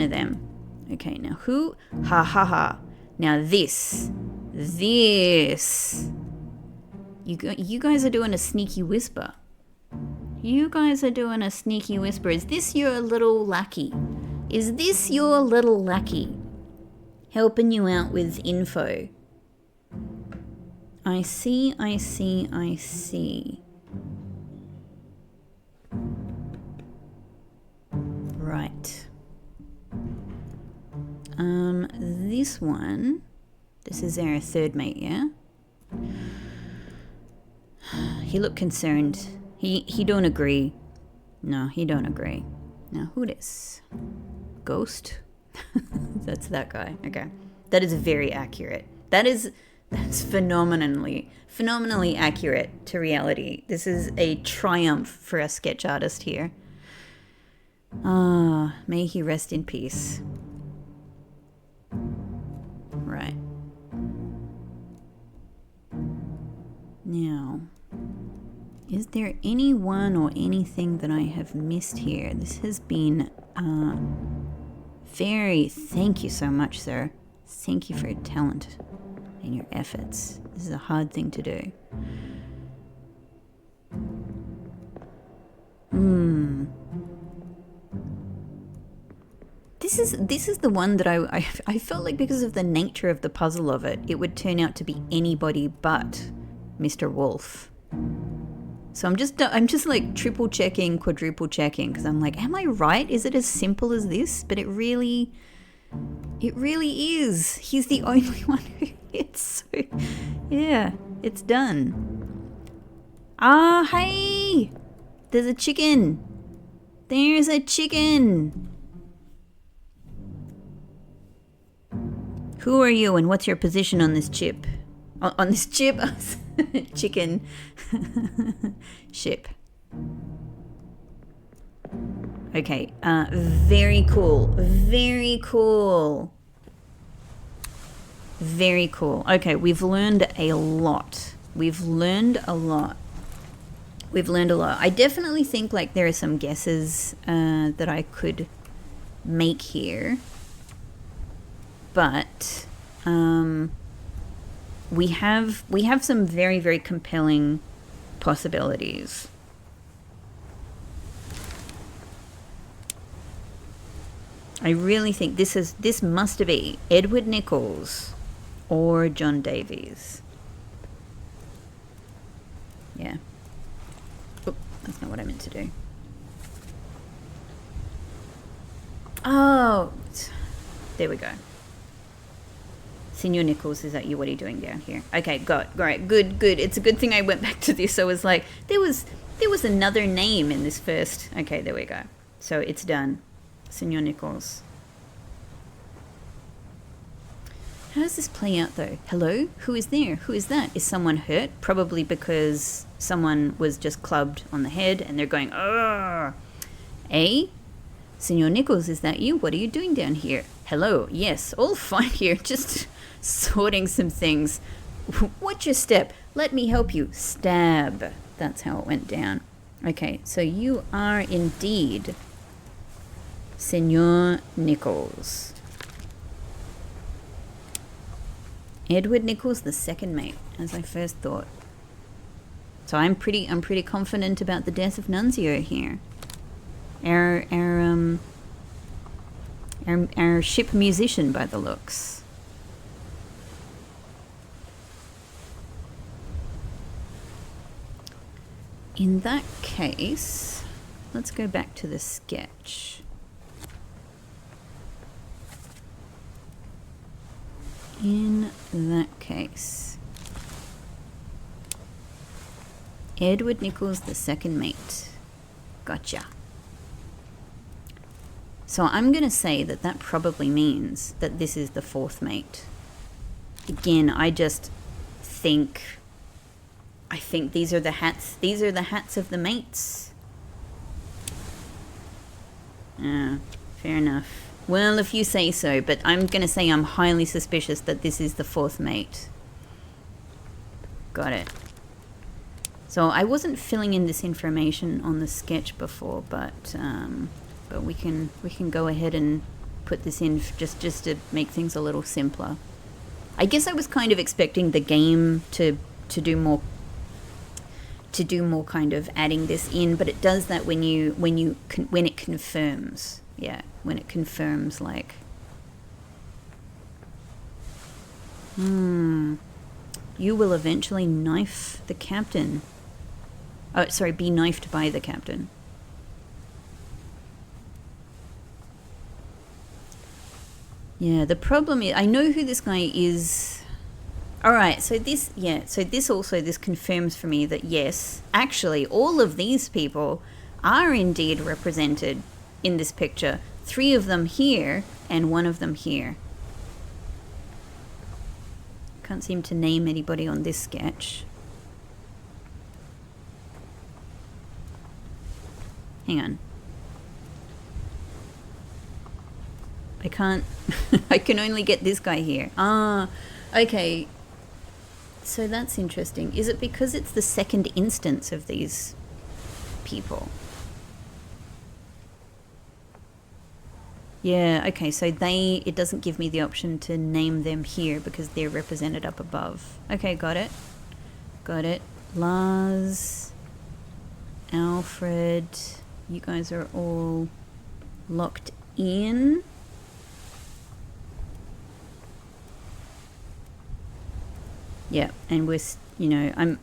of them. Okay. Now who? Ha. Now this. You guys are doing a sneaky whisper. Is this your little lackey? Helping you out with info. I see. Right. This one, this is our third mate, yeah? He looked concerned. He don't agree. No, he don't agree. Now, who this? Ghost? That's that guy. Okay. That is very accurate. That's phenomenally accurate to reality. This is a triumph for a sketch artist here. Ah, may he rest in peace. Right. Now, is there anyone or anything that I have missed here? This has been thank you so much, sir. Thank you for your talent and your efforts. This is a hard thing to do. This is the one that I felt like, because of the nature of the puzzle of it, it would turn out to be anybody but Mr. Wolf. So I'm just like triple checking, quadruple checking, because I'm like, am I right? Is it as simple as this? But it really is. He's the only one who hits. So yeah, it's done. Ah, hey! There's a chicken. There's a chicken. Who are you and what's your position on this chip? On this chip? Chicken. Ship. Okay, very cool. Very cool. Very cool. Okay, we've learned a lot. We've learned a lot. I definitely think like there are some guesses that I could make here. But we have some very, very compelling possibilities. I really think this must be Edward Nichols or John Davies. Yeah. Oh, that's not what I meant to do. Oh, there we go. Senor Nichols, is that you? What are you doing down here? Okay, great, good. It's a good thing I went back to this. I was like, there was another name in this first. Okay, there we go. So it's done. Senor Nichols. How does this play out though? Hello? Who is there? Who is that? Is someone hurt? Probably because someone was just clubbed on the head and they're going, "Argh!" Eh? Senor Nichols, is that you? What are you doing down here? Hello. Yes, all fine here. Just sorting some things. Watch your step. Let me help you. Stab. That's how it went down. Okay, so you are indeed Senor Nichols. Edward Nichols, the second mate, as I first thought. So I'm pretty confident about the death of Nunzio here. Our ship musician, by the looks. In that case, let's go back to the sketch. In that case, Edward Nichols, the second mate. Gotcha. So I'm going to say that probably means that this is the fourth mate. Again, I think these are the hats. These are the hats of the mates. Fair enough. Well, if you say so, but I'm going to say I'm highly suspicious that this is the fourth mate. Got it. So I wasn't filling in this information on the sketch before, but we can go ahead and put this in just to make things a little simpler. I guess I was kind of expecting the game to do more kind of adding this in, but it does that when it confirms. Yeah, when it confirms, like, you will eventually knife the captain. Oh, sorry, be knifed by the captain. Yeah, the problem is, I know who this guy is. Alright, so this confirms for me that yes, actually, all of these people are indeed represented in this picture. 3 of them here, and 1 of them here. Can't seem to name anybody on this sketch. Hang on. I can't... I can only get this guy here. Ah, okay. So that's interesting. Is it because it's the second instance of these people? Yeah, okay, so it doesn't give me the option to name them here because they're represented up above. Okay, got it. Got it. Lars, Alfred, you guys are all locked in. Yeah, and we're, I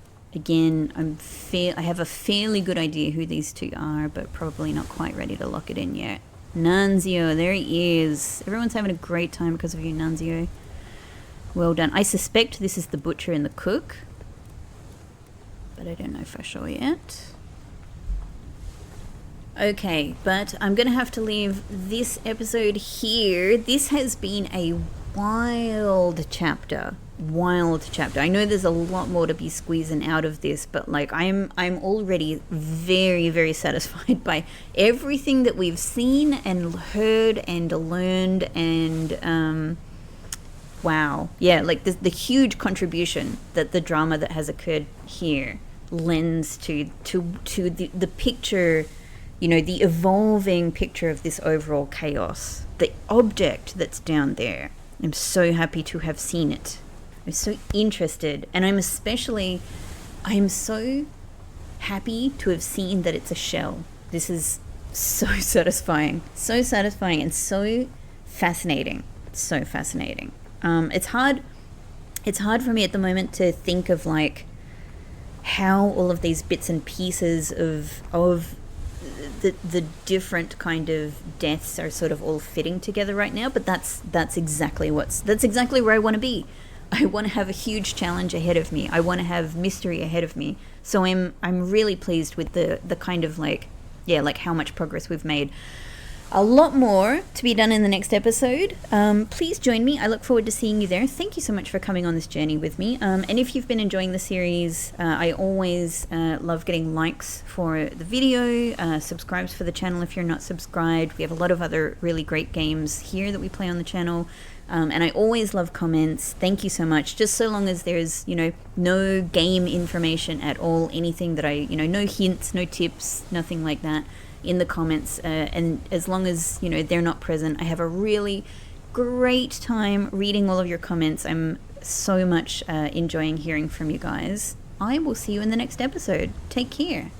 have a fairly good idea who these 2 are, but probably not quite ready to lock it in yet. Nunzio, there he is. Everyone's having a great time because of you, Nunzio. Well done. I suspect this is the butcher and the cook, but I don't know for sure yet. Okay, but I'm going to have to leave this episode here. This has been a wild chapter. I know there's a lot more to be squeezing out of this, but like I'm already very, very satisfied by everything that we've seen and heard and learned, and wow, yeah, like the huge contribution that the drama that has occurred here lends to the picture, the evolving picture of this overall chaos, the object that's down there. I'm so happy to have seen it. I'm so interested, and I'm so happy to have seen that it's a shell. This is so satisfying and so fascinating. It's hard for me at the moment to think of like how all of these bits and pieces of the different kind of deaths are sort of all fitting together right now, but that's exactly where I want to be. I want to have a huge challenge ahead of me. I want to have mystery ahead of me. So I'm really pleased with the kind of like how much progress we've made. A lot more to be done in the next episode. Please join me. I look forward to seeing you there. Thank you so much for coming on this journey with me. And if you've been enjoying the series, I always love getting likes for the video, subscribes for the channel if you're not subscribed. We have a lot of other really great games here that we play on the channel. And I always love comments. Thank you so much. Just so long as there's, no game information at all, anything that no hints, no tips, nothing like that in the comments. And as long as, they're not present, I have a really great time reading all of your comments. I'm so much enjoying hearing from you guys. I will see you in the next episode. Take care.